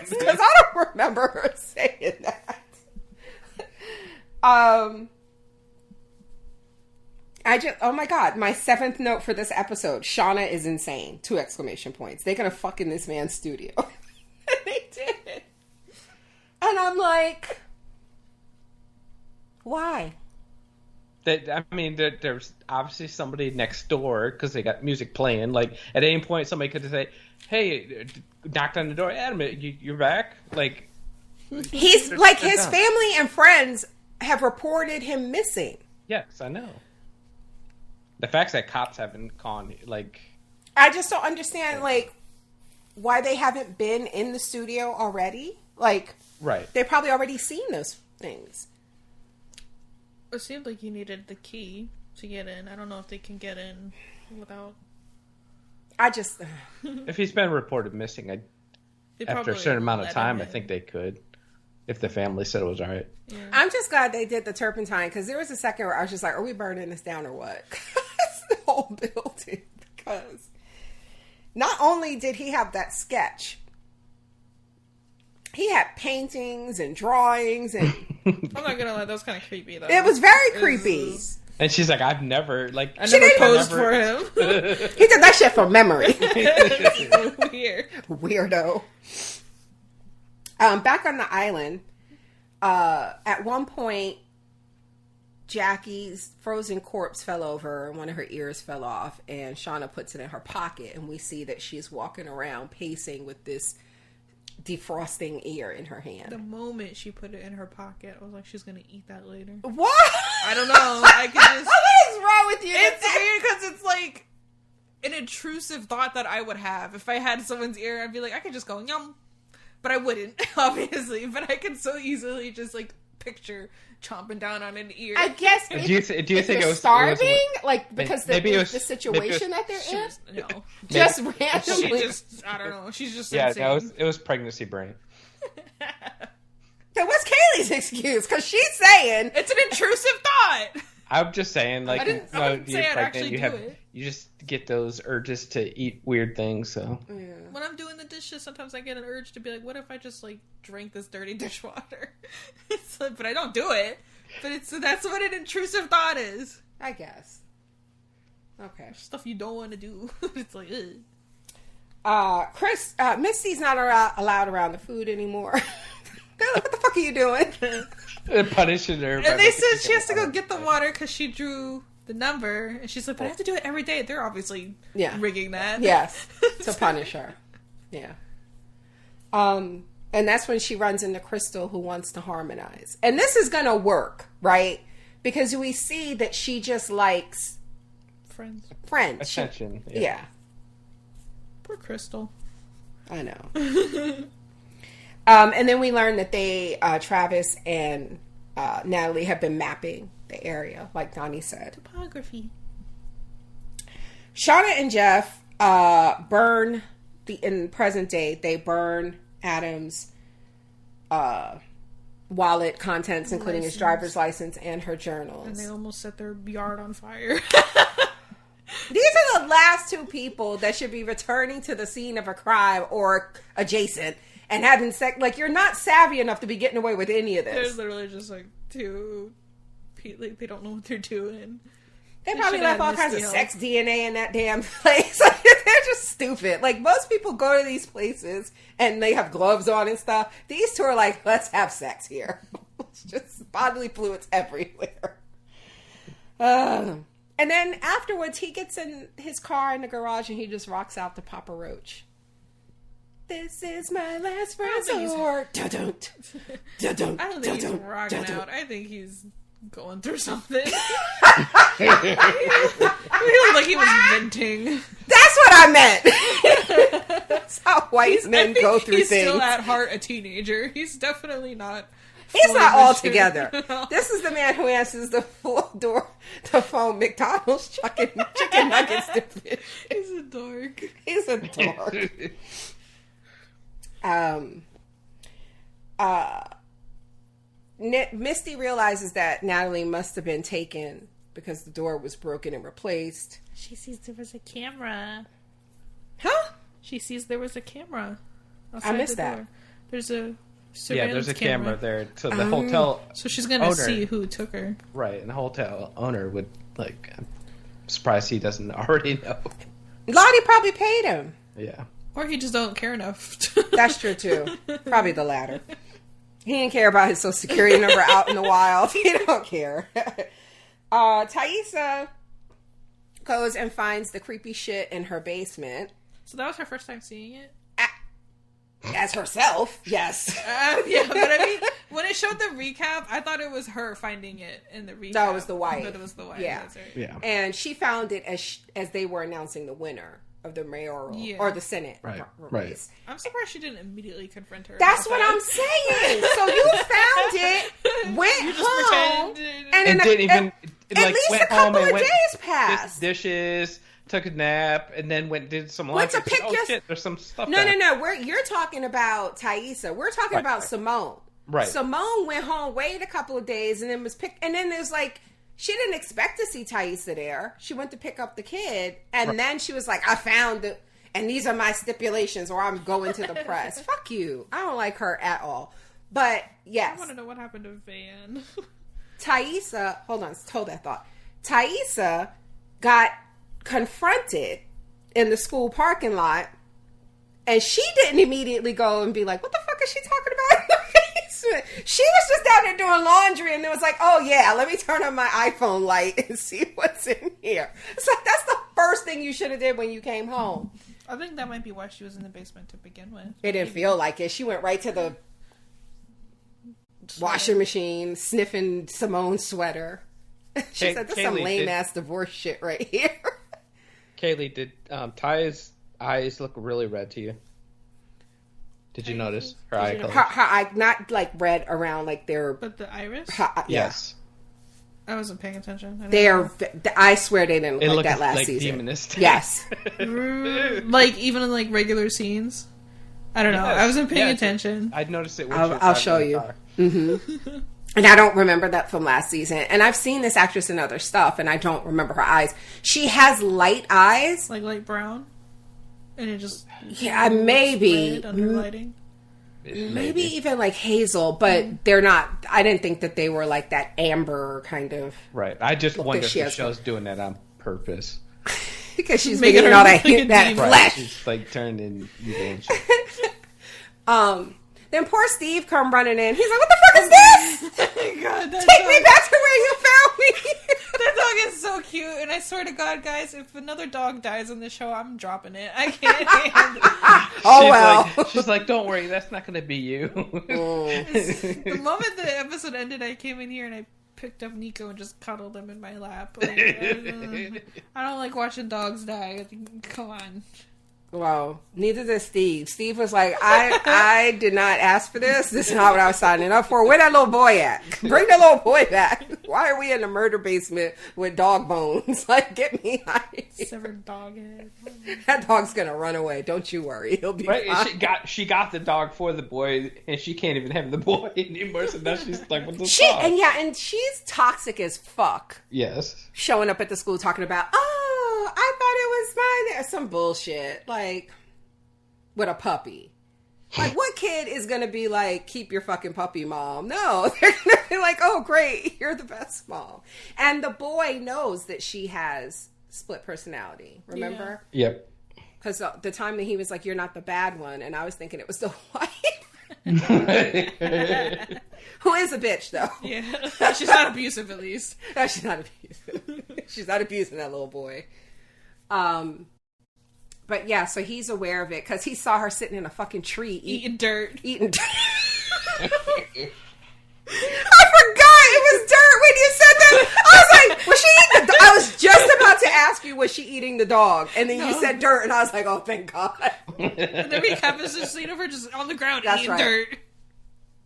Because I don't remember her saying that. Oh my God, my 7th note for this episode, Shauna is insane. 2 exclamation points. They're going to fuck in this man's studio. And they did. And I'm like... Why? There's obviously somebody next door because they got music playing. Like, at any point, somebody could say, hey, knocked on the door, Adam, you're back? Like... He's, like, his family and friends have reported him missing. Yes, I know. The fact that cops haven't gone, like... I just don't understand, like, why they haven't been in the studio already. Like... Right. They've probably already seen those things. It seemed like you needed the key to get in. I don't know if they can get in without... I just... If he's been reported missing, after a certain amount of time, I think they could. If the family said it was all right. Yeah. I'm just glad they did the turpentine, because there was a second where I was just like, are we burning this down or what? The whole building. Because not only did he have that sketch, he had paintings and drawings and... I'm not gonna lie, that was kind of creepy though. It was very creepy. And she's like, I've never, like... I never posed for him. He did that shit from memory. Weird. Weirdo. Back on the island, at one point, Jackie's frozen corpse fell over and one of her ears fell off, and Shauna puts it in her pocket, and we see that she's walking around pacing with this defrosting ear in her hand. The moment she put it in her pocket, I was like, she's gonna eat that later. What? I don't know. I could just... What is wrong with you? It's weird because it's like an intrusive thought that I would have. If I had someone's ear, I'd be like, I could just go, yum. But I wouldn't, obviously. But I could so easily just, like, picture chomping down on an ear. I guess. Do you think it was starving? Like, because the maybe situation that they're in? No. Just She randomly. just, I don't know. She's just Yeah, insane. it was pregnancy brain. So what's Kaylee Kaylee's excuse because she's saying it's an intrusive thought. I'm just saying, like, I wouldn't say I'd actually you do it. You just get those urges to eat weird things. So when I'm doing the dishes, sometimes I get an urge to be like, what if I just like drink this dirty dishwater? But I don't do it. But that's what an intrusive thought is. I guess. Okay. Stuff you don't want to do. It's like, ugh. Misty's not allowed around the food anymore. They're like, what the fuck are you doing? They're punishing her. And they said she has to go get the water because she drew the number. And she's like, but I have to do it every day. They're obviously rigging that. Yes. To punish her. Yeah. And that's when she runs into Crystal, who wants to harmonize. And this is going to work, right? Because we see that she just likes friends. Attention. Yeah. Poor Crystal. I know. And then we learn that Travis and Natalie have been mapping the area, like Donnie said. Topography. Shauna and Jeff burn in present day. They burn Adam's wallet contents, including his driver's license and her journals. And they almost set their yard on fire. These are the last two people that should be returning to the scene of a crime or adjacent and having sex. Like, you're not savvy enough to be getting away with any of this. They're literally just like two, like, they don't know what they're doing. They probably left all kinds of sex DNA in that damn place. They're just stupid. Like, most people go to these places and they have gloves on and stuff. These two are like, let's have sex here. It's just bodily fluids everywhere. And then afterwards, he gets in his car in the garage and he just rocks out to Papa Roach. This is my last resort. I don't think he's rocking out. I think he's going through something. He looked like he was venting. That's what I meant. That's how white men go through he's things. He's still at heart a teenager. He's definitely not. He's not all together. This is the man who answers the door to phone McDonald's chicken nuggets to fish. He's a dork. He's a dork. Misty realizes that Natalie must have been taken because the door was broken and replaced. She sees there was a camera. Huh? She sees there was a camera. I missed that. Door. There's a there's a camera there. So the hotel. So she's gonna see who took her. Right, and the hotel owner would like. I'm surprised he doesn't already know. Lottie probably paid him. Yeah. Or he just don't care enough. That's true too. Probably the latter. He didn't care about his social security number out in the wild. He don't care. Thaisa goes and finds the creepy shit in her basement. So that was her first time seeing it? As herself, yes. Yeah, but I mean, when it showed the recap, I thought it was her finding it in the recap. No, it was the wife. But it was the wife. Yeah. That's right. Yeah. And she found it as they were announcing the winner of the mayoral or the Senate race. I'm surprised she didn't immediately confront her. That's what I'm saying. So you found it, went home, and didn't even at least went a couple home of days passed. Did dishes, took a nap, and then did some Went laundry. to pick Shit, there's some stuff. No. You're talking about Thaisa. We're talking about Simone. Right. Simone went home, waited a couple of days, and then was picked. And then there's like, she didn't expect to see Thaisa there. She went to pick up the kid, and then she was like, I found it, and these are my stipulations, or I'm going to the press. Fuck you. I don't like her at all. But yes. I want to know what happened to Van. Thaisa, hold that thought. Thaisa got confronted in the school parking lot, and she didn't immediately go and be like, what the fuck is she talking about in the basement? She was just out there doing laundry, and it was like, oh yeah, let me turn on my iPhone light and see what's in here. It's like, that's the first thing you should have did when you came home. I think that might be why she was in the basement to begin with. It didn't feel like it. She went right to the washing machine, sniffing Simone's sweater. She said, this is some lame-ass divorce shit right here. Kaylee, did Ty's eyes look really red to you? Did you notice her eye color? Her eye, not like red around, like they're... But the iris? Yes. I wasn't paying attention. I swear they didn't look like that last like season. Demonistic. Yes. Like, even in like regular scenes? I don't know. Yes. I wasn't paying Yeah, attention. I'd noticed it. I'll show you. Mm-hmm. And I don't remember that from last season. And I've seen this actress in other stuff, and I don't remember her eyes. She has light eyes. Like light brown? And it just... Yeah, maybe. Red under lighting? Maybe even like hazel, but they're not... I didn't think that they were like that amber kind of... Right. I just wonder if the has. show's doing that on purpose. Because she's Making making her all look that, like a that demon. flesh. She's like turned in evil and shit. Then poor Steve come running in. He's like, what the fuck is this? Oh my god, that Take dog, me back to where you found me. that dog is so cute, and I swear to God, guys, if another dog dies on the show, I'm dropping it. I can't handle it. Oh, well. She's like, don't worry, that's not going to be you. The moment the episode ended, I came in here and I picked up Nico and just cuddled him in my lap. Like, I don't like watching dogs die. Come on. Well, neither did Steve. Steve was like, I did not ask for this. This is not what I was signing up for. Where that little boy at? Bring the little boy back. Why are we in the murder basement with dog bones? Like, get me out of here. Severed dog head. That dog's going to run away. Don't you worry. He'll be Right? fine. And she got the dog for the boy, and she can't even have the boy anymore, so now she's stuck with the dog. And she's toxic as fuck. Yes. Showing up at the school talking about, oh, I thought it was mine. Some bullshit. Like, with a puppy. Like, what kid is going to be like, keep your fucking puppy, mom? No, they're going to be like, oh, great, you're the best mom. And the boy knows that she has split personality, remember? Yeah. Yep. Because the time that he was like, you're not the bad one, and I was thinking it was the wife. Who is a bitch, though. Yeah. She's not abusive, at least. No, she's not abusive. She's not abusing that little boy. But yeah, so he's aware of it because he saw her sitting in a fucking tree Eating dirt. Eating dirt. I forgot it was dirt when you said that. I was like, was she eating I was just about to ask you, was she eating the dog? And then you said dirt, and I was like, oh, thank God. And then we have this scene of her just on the ground That's eating right. dirt.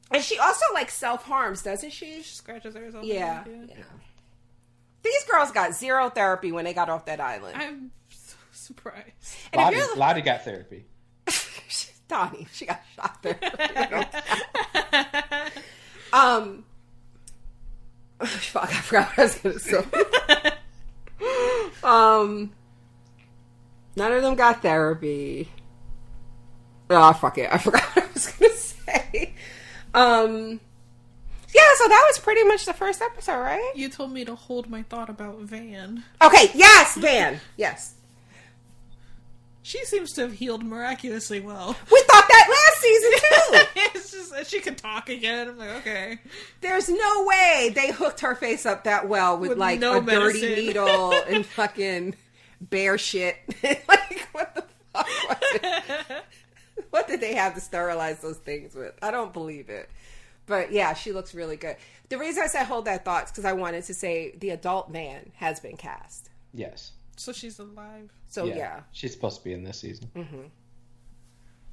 And she also, like, self-harms, doesn't she? She scratches herself. Yeah. These girls got zero therapy when they got off that island. I'm so surprised. And Lottie got therapy. Donnie, she got shot there. Fuck, I forgot what I was going to say. None of them got therapy. Oh, fuck it. I forgot what I was going to say. Yeah, so that was pretty much the first episode, right? You told me to hold my thought about Van. Okay, yes, Van. Yes. She seems to have healed miraculously well. We thought that last season, too. It's just, she could talk again. I'm like, okay. There's no way they hooked her face up that well with like no a dirty medicine. needle and fucking bear shit. Like, what the fuck was it? What did they have to sterilize those things with? I don't believe it. But yeah, she looks really good. The reason I said hold that thought is because I wanted to say the adult man has been cast. Yes. So she's alive. So yeah. She's supposed to be in this season. Mm-hmm.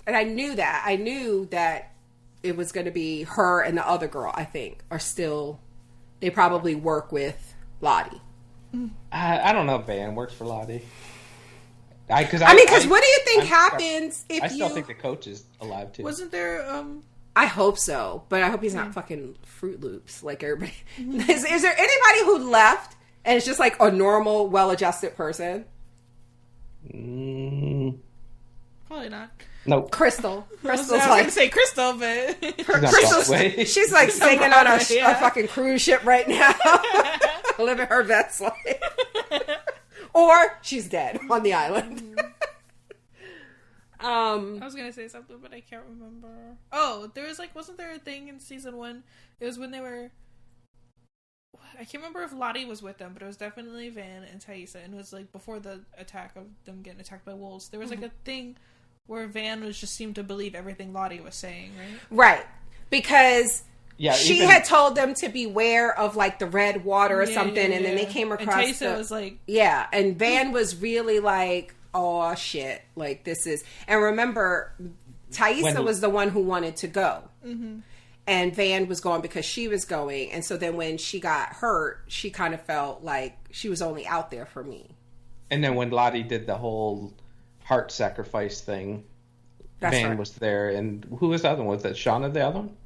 And I knew that. I knew that it was going to be her and the other girl, I think, are still... They probably work with Lottie. I don't know if Van works for Lottie. Because what do you think happens if I still think the coach is alive, too. Wasn't there, I hope so, but I hope he's not fucking Fruit Loops like everybody. Is there anybody who left and it's just like a normal, well-adjusted person? probably not. Nope. Crystal. I was Crystal's going to like... say Crystal, but... She's like singing on a Yeah. fucking cruise ship right now. Living her best life. Or she's dead on the island. I was gonna say something, but I can't remember. Oh, there was like, wasn't there a thing in season 1? It was when they were... I can't remember if Lottie was with them, but it was definitely Van and Thaisa, and it was like before the attack of them getting attacked by wolves. There was like a thing where Van was just seemed to believe everything Lottie was saying, right? Right. Because... Yeah, she had told them to beware of like the red water or something, and then they came across. And Thaisa was like, yeah, and Van was really like, "Oh shit!" Like this is. And remember, Thaisa was the one who wanted to go, and Van was going because she was going. And so then when she got hurt, she kind of felt like she was only out there for me. And then when Lottie did the whole heart sacrifice thing, Van was there, and who was the other one? Was that Shauna, the other one?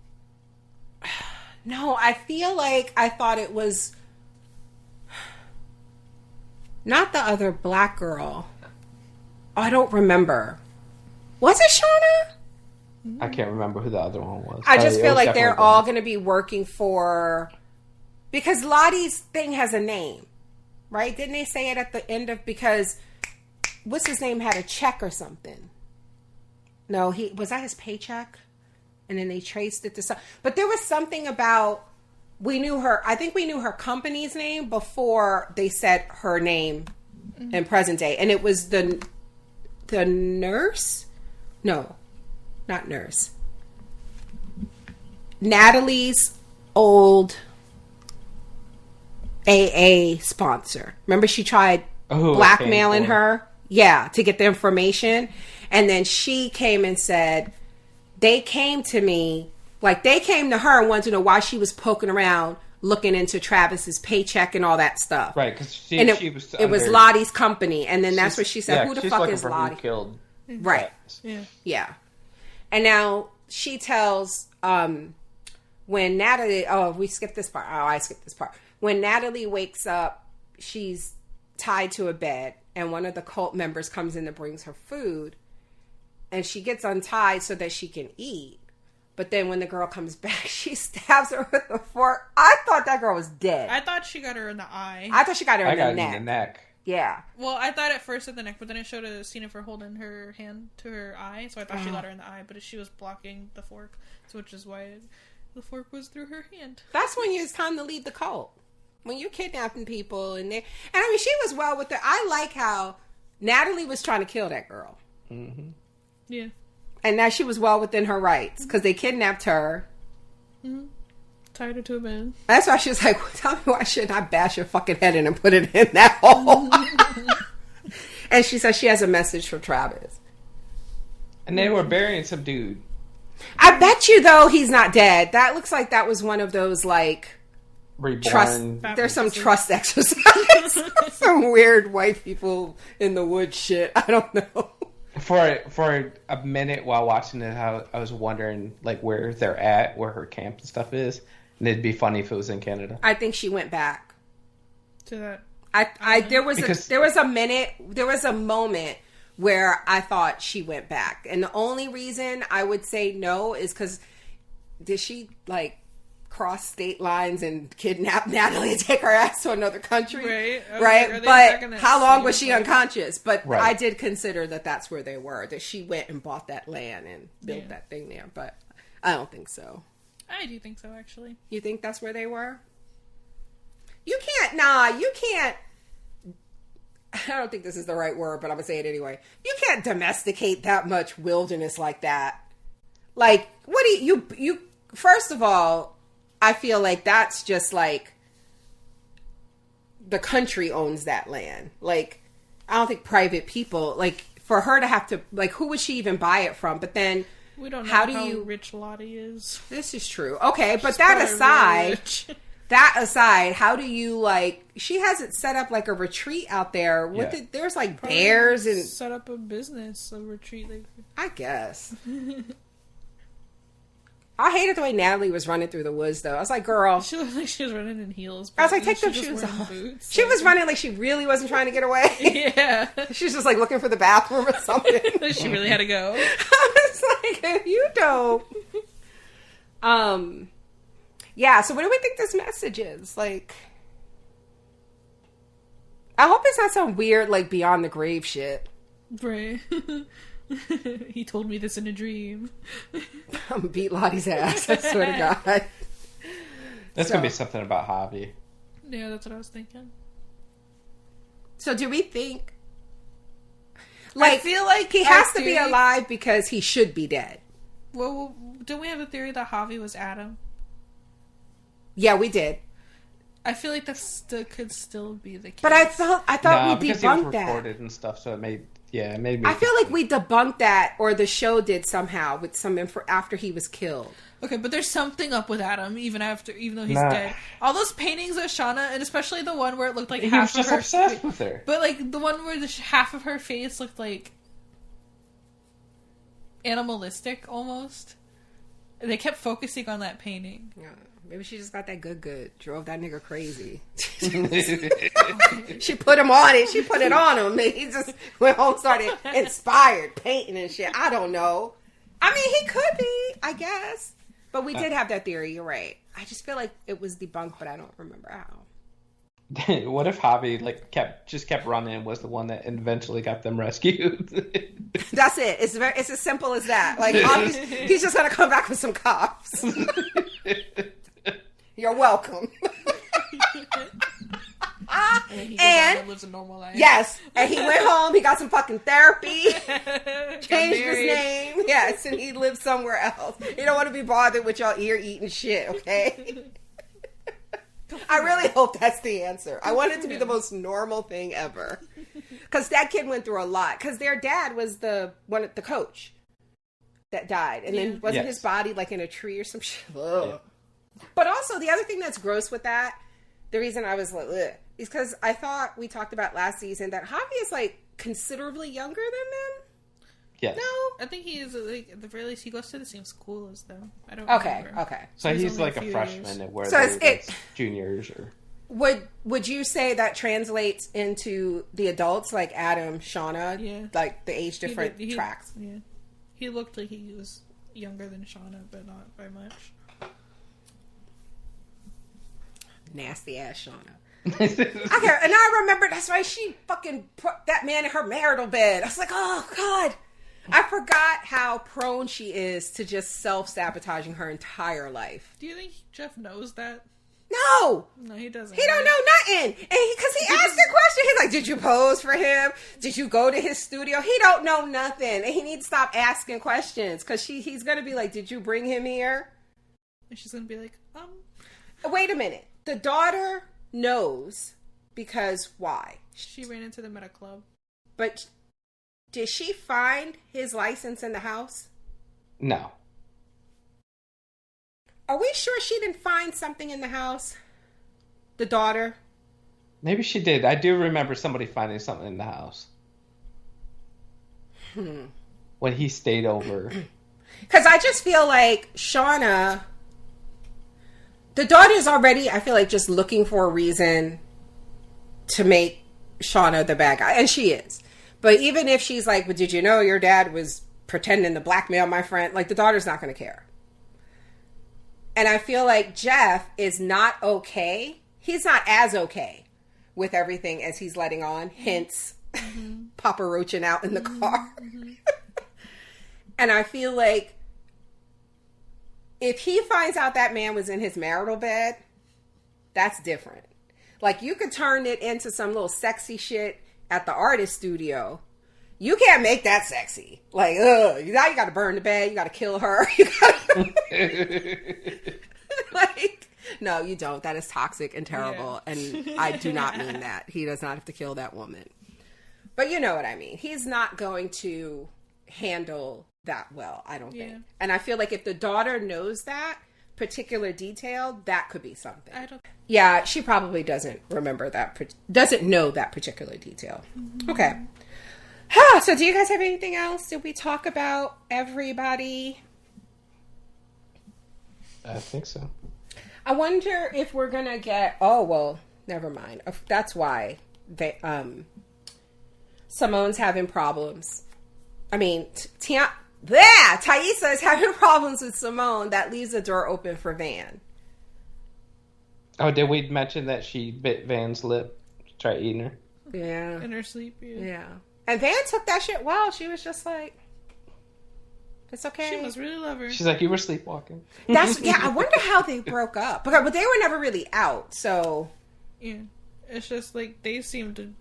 No, I feel like I thought it was not the other black girl. I don't remember. Was it Shauna? I can't remember who the other one was. I just feel like they're all going to be working for... Because Lottie's thing has a name, right? Didn't they say it at the end of... Because, what's his name, had a check or something? No, was that his paycheck? And then they traced it to some... But there was something about... We knew her... I think we knew her company's name before they said her name in present day. And it was the nurse? No, not nurse. Natalie's old AA sponsor. Remember she tried blackmailing her? Yeah, to get the information. And then she came and said, they came to me, like they came to her and wanted to know why she was poking around looking into Travis's paycheck and all that stuff. Right, because she was... It was Lottie's company. And then that's what she said, who the fuck is Lottie? Who killed Right. Yeah. And now she tells, when Natalie... Oh, we skipped this part. Oh, I skipped this part. When Natalie wakes up, she's tied to a bed, and one of the cult members comes in and brings her food, and she gets untied so that she can eat. But then when the girl comes back, she stabs her with a fork. I thought that girl was dead. I thought she got her in the eye. I thought she got her in the neck. In the neck. Yeah. Well, I thought at first at the neck, but then it showed a scene of her holding her hand to her eye, so I thought she got her in the eye, but she was blocking the fork, so which is why the fork was through her hand. That's when it's time to leave the cult. When you're kidnapping people and I mean, she was well with it. I like how Natalie was trying to kill that girl. Mm-hmm. Yeah. And now she was well within her rights because they kidnapped her. Mm-hmm. Tied her to a bed. That's why she was like, well, tell me why shouldn't I bash your fucking head in and put it in that hole? And she says she has a message for Travis. And they were burying some dude. I bet you, though, he's not dead. That looks like that was one of those, like... Reborn. Trust. There's some trust exercise. Some weird white people in the woods shit. I don't know. For a minute while watching it, I was wondering like where they're at, where her camp and stuff is, and it'd be funny if it was in Canada. I think she went back to that. There was a moment where I thought she went back, and the only reason I would say no is because did she like cross state lines and kidnap Natalie and take her ass to another country? Right. But how long was she unconscious? But right. I did consider that that's where they were, that she went and bought that land and built that thing there. But I don't think so. I do think so, actually. You think that's where they were? You can't. I don't think this is the right word, but I'm going to say it anyway. You can't domesticate that much wilderness like that. Like, what do you first of all, I feel like that's just like the country owns that land. Like, I don't think private people, like, for her to have to, like, who would she even buy it from? But then, we don't know how rich Lottie is. This is true. Okay, but that aside, how do you, like, she hasn't set up, like, a retreat out there. There's, like, probably bears and... set up a business, a retreat. Like... I guess. I hated the way Natalie was running through the woods, though. I was like, girl. She looked like she was running in heels. I was like, take those shoes off. She was running like she really wasn't trying to get away. Yeah. She was just like looking for the bathroom or something. She really had to go. I was like, if you don't. Yeah, so what do we think this message is? Like, I hope it's not some weird, like, beyond the grave shit. Right. He told me this in a dream. I'm gonna beat Lottie's ass, I swear to God. That's gonna be something about Javi. Yeah, that's what I was thinking. So do we think... Like, I feel like he has to be alive because he should be dead. Well, don't we have a theory that Javi was Adam? Yeah, we did. I feel like that could still be the case. But I thought we debunked that. Recorded and stuff, so it made me. I feel like we debunked that, or the show did somehow with some info after he was killed. Okay, but there's something up with Adam, even though he's dead. All those paintings of Shauna, and especially the one where it looked like half of her. He was just obsessed with her. But like the one where half of her face looked like. animalistic almost. They kept focusing on that painting. Yeah, maybe she just got that good. Drove that nigga crazy. She put him on it. She put it on him. And he just went home, started inspired painting and shit. I don't know. I mean, he could be, I guess. But we did have that theory. You're right. I just feel like it was debunked, but I don't remember how. What if Javi kept running and was the one that eventually got them rescued? That's it. It's as simple as that. Like he's just gonna come back with some cops. You're welcome. And lives a normal life. Yes, and he went home. He got some fucking therapy. Changed his name. Yes, and he lives somewhere else. You don't want to be bothered with y'all ear eating shit. Okay. I really hope that's the answer. I want it to be the most normal thing ever. Because that kid went through a lot. Because their dad was the coach that died. And then wasn't his body like in a tree or some shit? Yeah. But also, the other thing that's gross with that, the reason I was like, ugh, is because I thought we talked about last season that Javi is like considerably younger than them. Yes. No, I think he is like at the very least he goes to the same school as them. I don't. Okay. Remember. Okay. So he's like a freshman at where so they're juniors or. Would you say that translates into the adults like Adam, Shauna? Yeah. Like the age different tracks. Yeah. He looked like he was younger than Shauna, but not by much. Nasty ass Shauna. And I remember that's why she fucking put that man in her marital bed. I was like, oh God. I forgot how prone she is to just self-sabotaging her entire life. Do you think Jeff knows that? No! No, he doesn't. He don't know nothing. And because he asked the question, he's like, did you pose for him? Did you go to his studio? He don't know nothing. And he needs to stop asking questions because he's going to be like, did you bring him here? And she's going to be like, Wait a minute. The daughter knows because why? She ran into them at a club. But did she find his license in the house? No. Are we sure she didn't find something in the house? The daughter? Maybe she did. I do remember somebody finding something in the house. When he stayed over. Because I just feel like Shauna, the daughter's already, I feel like, just looking for a reason to make Shauna the bad guy. And she is. But even if she's like, but did you know your dad was pretending to blackmail my friend? Like, the daughter's not going to care. And I feel like Jeff is not okay. He's not as okay with everything as he's letting on. Hence, Papa Roaching out in the car. And I feel like if he finds out that man was in his marital bed, that's different. Like, you could turn it into some little sexy shit at the artist studio. You can't make that sexy. Like, now you got to burn the bed. You got to kill her. You gotta... like, no, you don't. That is toxic and terrible. Yeah. And I do not mean that. He does not have to kill that woman. But you know what I mean. He's not going to handle that well, I don't think. And I feel like if the daughter knows that particular detail, that could be something. Yeah, she probably doesn't remember that, doesn't know that particular detail. Okay. So do you guys have anything else? Did we talk about everybody? I think so. I wonder if we're going to get... Oh, well, never mind. That's why they, Simone's having problems. I mean, Taissa is having problems with Simone. That leaves the door open for Van. Oh, did we mention that she bit Van's lip to try eating her? Yeah. In her sleep, yeah. And Van took that shit well. She was just like, it's okay. She must really love her. She's like, you were sleepwalking. I wonder how they broke up. But they were never really out, so. Yeah. It's just like they seem to.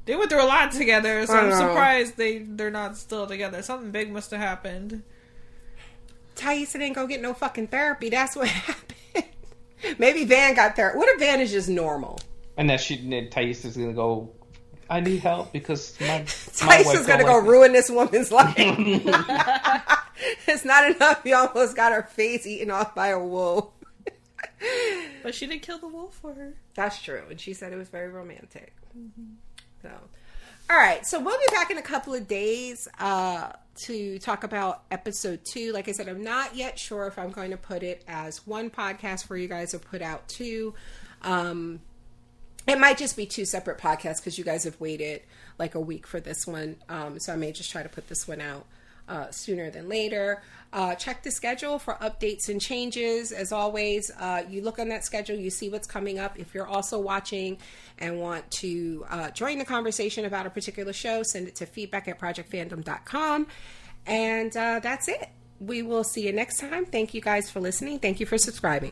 They went through a lot together, so I'm surprised they're not still together. Something big must have happened. Taissa didn't go get no fucking therapy. That's what happened. Maybe Van got therapy. What if Van is just normal? And that Taissa's going to go, I need help because my Taissa's going to go ruin this woman's life. It's not enough. You almost got her face eaten off by a wolf. But she didn't kill the wolf for her. That's true. And she said it was very romantic. So, all right. So we'll be back in a couple of days to talk about episode 2. Like I said, I'm not yet sure if I'm going to put it as one podcast for you guys or put out 2. It might just be 2 separate podcasts because you guys have waited like a week for this one. So I may just try to put this one out sooner than later. Check the schedule for updates and changes. As always, you look on that schedule, you see what's coming up. If you're also watching and want to join the conversation about a particular show, send it to feedback@projectfandom.com. And that's it. We will see you next time. Thank you guys for listening. Thank you for subscribing.